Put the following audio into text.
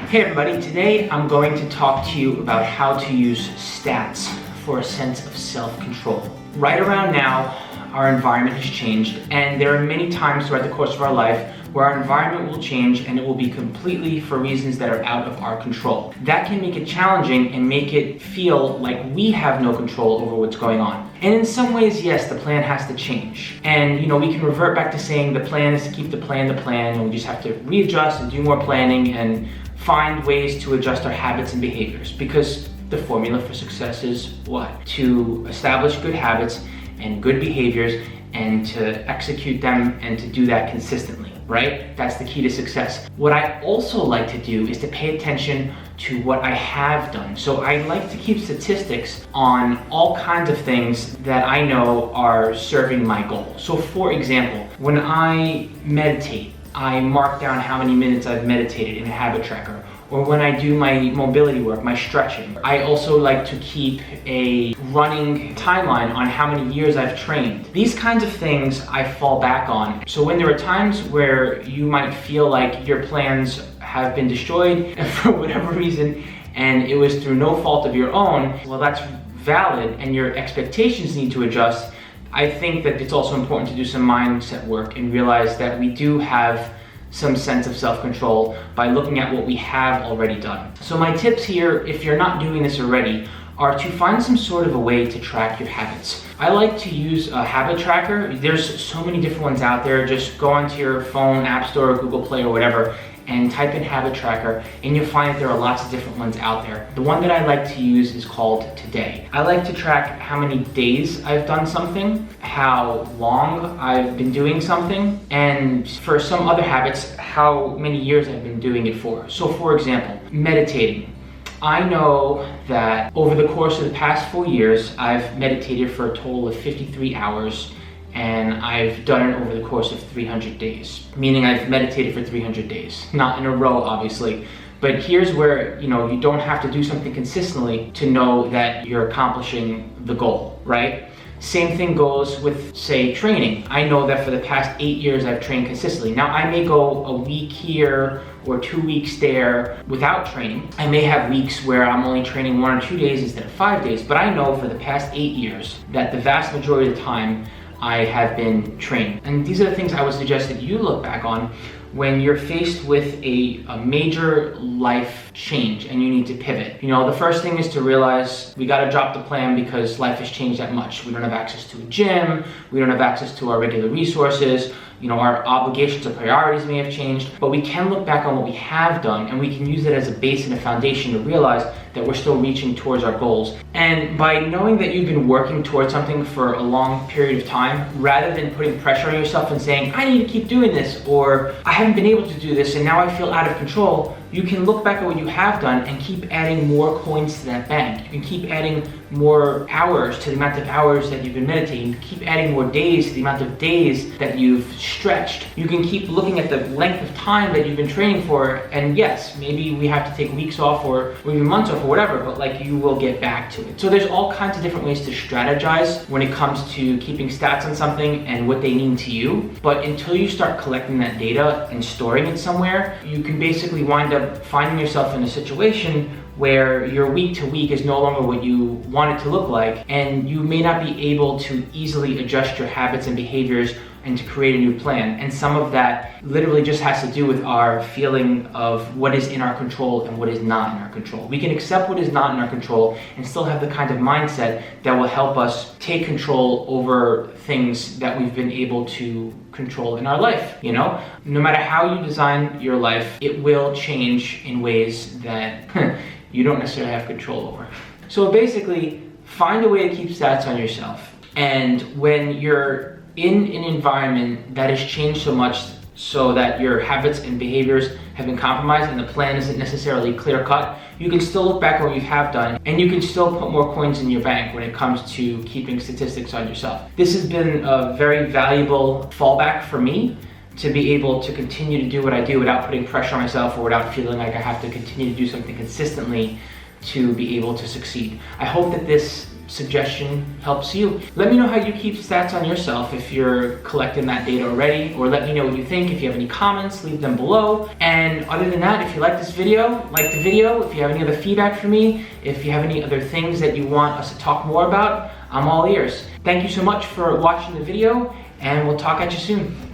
Hey everybody, today I'm going to talk to you about how to use stats for a sense of self-control. Right around now, our environment has changed, and there are many times throughout the course of our life where our environment will change and it will be completely for reasons that are out of our control. That can make it challenging and make it feel like we have no control over what's going on. And in some ways, yes, the plan has to change. And we can revert back to saying the plan is to keep the plan, and we just have to readjust and do more planning and find ways to adjust our habits and behaviors, because the formula for success is what? To establish good habits and good behaviors and to execute them and to do that consistently, right? That's the key to success. What I also like to do is to pay attention to what I have done. So I like to keep statistics on all kinds of things that I know are serving my goal. So for example, when I meditate, I mark down how many minutes I've meditated in a habit tracker. Or when I do my mobility work, my stretching. I also like to keep a running timeline on how many years I've trained. These kinds of things I fall back on. So when there are times where you might feel like your plans have been destroyed for whatever reason, and it was through no fault of your own, well, that's valid and your expectations need to adjust. I think that it's also important to do some mindset work and realize that we do have some sense of self-control by looking at what we have already done. So my tips here, if you're not doing this already, are to find some sort of a way to track your habits. I like to use a habit tracker. There's so many different ones out there. Just go onto your phone, App Store, Google Play, or whatever, and type in habit tracker, and you'll find that there are lots of different ones out there. The one that I like to use is called Today. I like to track how many days I've done something, how long I've been doing something, and for some other habits, how many years I've been doing it for. So for example, meditating. I know that over the course of the past 4 years, I've meditated for a total of 53 hours, and I've done it over the course of 300 days, meaning I've meditated for 300 days, not in a row, obviously. But here's where, you don't have to do something consistently to know that you're accomplishing the goal, right? Same thing goes with, say, training. I know that for the past 8 years, I've trained consistently. Now, I may go a week here or 2 weeks there without training. I may have weeks where I'm only training 1 or 2 days instead of 5 days, but I know for the past 8 years that the vast majority of the time, I have been trained. And these are the things I would suggest that you look back on when you're faced with a major life change and you need to pivot. The first thing is to realize we gotta drop the plan because life has changed that much. We don't have access to a gym, we don't have access to our regular resources, our obligations or priorities may have changed, but we can look back on what we have done and we can use it as a base and a foundation to realize that we're still reaching towards our goals. And by knowing that you've been working towards something for a long period of time, rather than putting pressure on yourself and saying, I need to keep doing this, or I haven't been able to do this and now I feel out of control, you can look back at what you have done and keep adding more coins to that bank. You can keep adding more hours to the amount of hours that you've been meditating. You can keep adding more days to the amount of days that you've stretched. You can keep looking at the length of time that you've been training for, and yes, maybe we have to take weeks off or even months off or whatever, but you will get back to it. So there's all kinds of different ways to strategize when it comes to keeping stats on something and what they mean to you. But until you start collecting that data and storing it somewhere, you can basically wind up finding yourself in a situation where your week to week is no longer what you want it to look like, and you may not be able to easily adjust your habits and behaviors and to create a new plan. And some of that literally just has to do with our feeling of what is in our control and what is not in our control. We can accept what is not in our control and still have the kind of mindset that will help us take control over things that we've been able to control in our life. No matter how you design your life, it will change in ways that you don't necessarily have control over. So basically, find a way to keep stats on yourself. And when you're in an environment that has changed so much so that your habits and behaviors have been compromised and the plan isn't necessarily clear cut, you can still look back at what you have done and you can still put more coins in your bank when it comes to keeping statistics on yourself. This has been a very valuable fallback for me to be able to continue to do what I do without putting pressure on myself or without feeling like I have to continue to do something consistently to be able to succeed. I hope that this suggestion helps you. Let me know how you keep stats on yourself if you're collecting that data already, or let me know what you think. If you have any comments, leave them below. And other than that, if you like this video, like the video. If you have any other feedback for me, if you have any other things that you want us to talk more about, I'm all ears. Thank you so much for watching the video, and we'll talk at you soon.